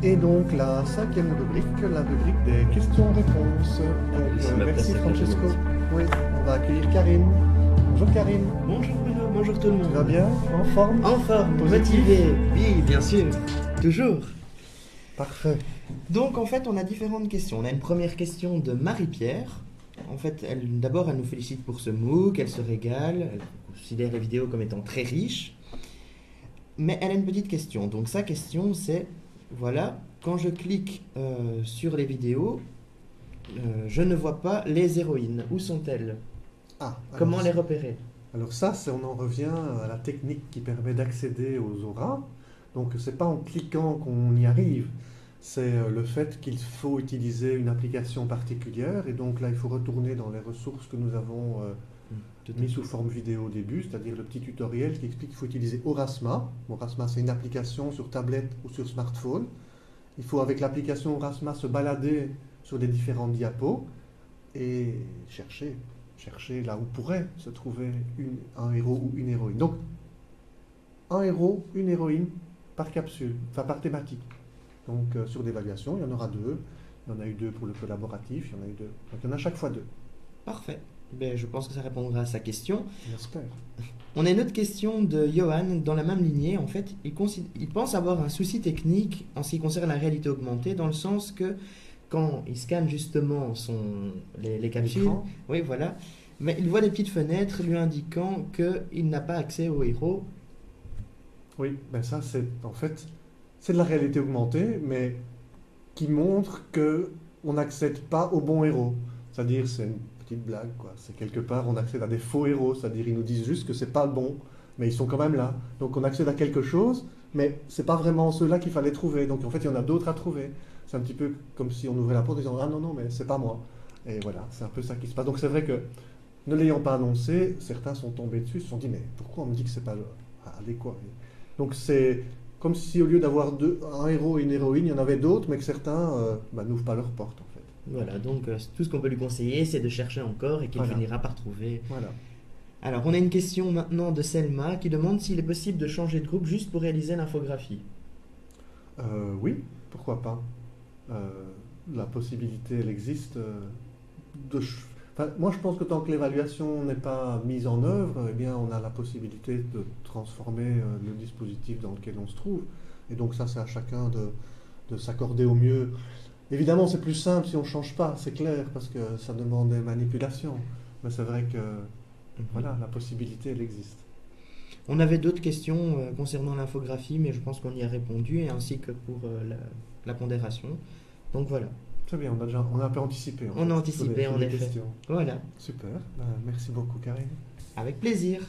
Et donc la cinquième rubrique, la rubrique des questions-réponses. Donc, merci Francesco. Oui, on va accueillir Karine. Bonjour Karine. Bonjour Bruno, bonjour tout le monde. Tu vas bien? En forme? En forme, Positif? motivé. Oui, bien sûr, toujours. Parfait. Donc en fait, on a différentes questions. On a une première question de Marie-Pierre. En fait, d'abord, elle nous félicite pour ce MOOC, elle se régale, elle considère les vidéos comme étant très riches. Mais elle a une petite question. Donc sa question, c'est, voilà, quand je clique sur les vidéos, je ne vois pas les héroïnes. Où sont-elles? Comment les repérer? Alors ça, on en revient à la technique qui permet d'accéder aux auras. Donc c'est pas en cliquant qu'on y arrive, c'est le fait qu'il faut utiliser une application particulière. Et donc là, il faut retourner dans les ressources que nous avons mis sous forme vidéo au début, c'est-à-dire le petit tutoriel qui explique qu'il faut utiliser Aurasma. Aurasma, c'est une application sur tablette ou sur smartphone. Il faut, avec l'application Aurasma, se balader sur les différentes diapos et chercher là où pourrait se trouver un héros ou une héroïne. Donc, un héros, une héroïne par capsule, enfin par thématique. Donc, sur l'évaluation, il y en aura deux. Il y en a eu deux pour le collaboratif, il y en a eu deux. Donc, il y en a chaque fois deux. Parfait. Ben, je pense que ça répondra à sa question. J'espère. On a une autre question de Johan dans la même lignée. En fait, il pense avoir un souci technique en ce qui concerne la réalité augmentée, dans le sens que quand il scanne justement les capsules, oui, voilà, mais il voit des petites fenêtres lui indiquant qu'il n'a pas accès au héros. Oui, ben ça c'est en fait c'est de la réalité augmentée, mais qui montre que on n'accède pas au bon héros. C'est-à-dire c'est une petite blague quoi. C'est quelque part on accède à des faux héros, c'est-à-dire ils nous disent juste que c'est pas le bon, mais ils sont quand même là. Donc on accède à quelque chose, mais c'est pas vraiment ceux-là qu'il fallait trouver. Donc en fait il y en a d'autres à trouver. C'est un petit peu comme si on ouvrait la porte en disant ah non mais c'est pas moi. Et voilà, c'est un peu ça qui se passe. Donc c'est vrai que ne l'ayant pas annoncé, certains sont tombés dessus, se sont dit mais pourquoi on me dit que c'est pas allez quoi. Donc c'est comme si au lieu d'avoir un héros et une héroïne, il y en avait d'autres, mais que certains n'ouvrent pas leurs portes en fait. Voilà, donc tout ce qu'on peut lui conseiller, c'est de chercher encore et qu'il finira par trouver. Voilà. Alors, on a une question maintenant de Selma qui demande s'il est possible de changer de groupe juste pour réaliser l'infographie. Oui, pourquoi pas. La possibilité, elle existe. Moi, je pense que tant que l'évaluation n'est pas mise en œuvre, eh bien, on a la possibilité de transformer le dispositif dans lequel on se trouve. Et donc ça, c'est à chacun de s'accorder au mieux. Évidemment, c'est plus simple si on ne change pas, c'est clair, parce que ça demande des manipulations. Mais c'est vrai que voilà, la possibilité, elle existe. On avait d'autres questions concernant l'infographie, mais je pense qu'on y a répondu, ainsi que pour la pondération. Donc voilà. Très bien, on a un peu anticipé. On a anticipé, en effet. Questions. Voilà. Super, merci beaucoup Karine. Avec plaisir.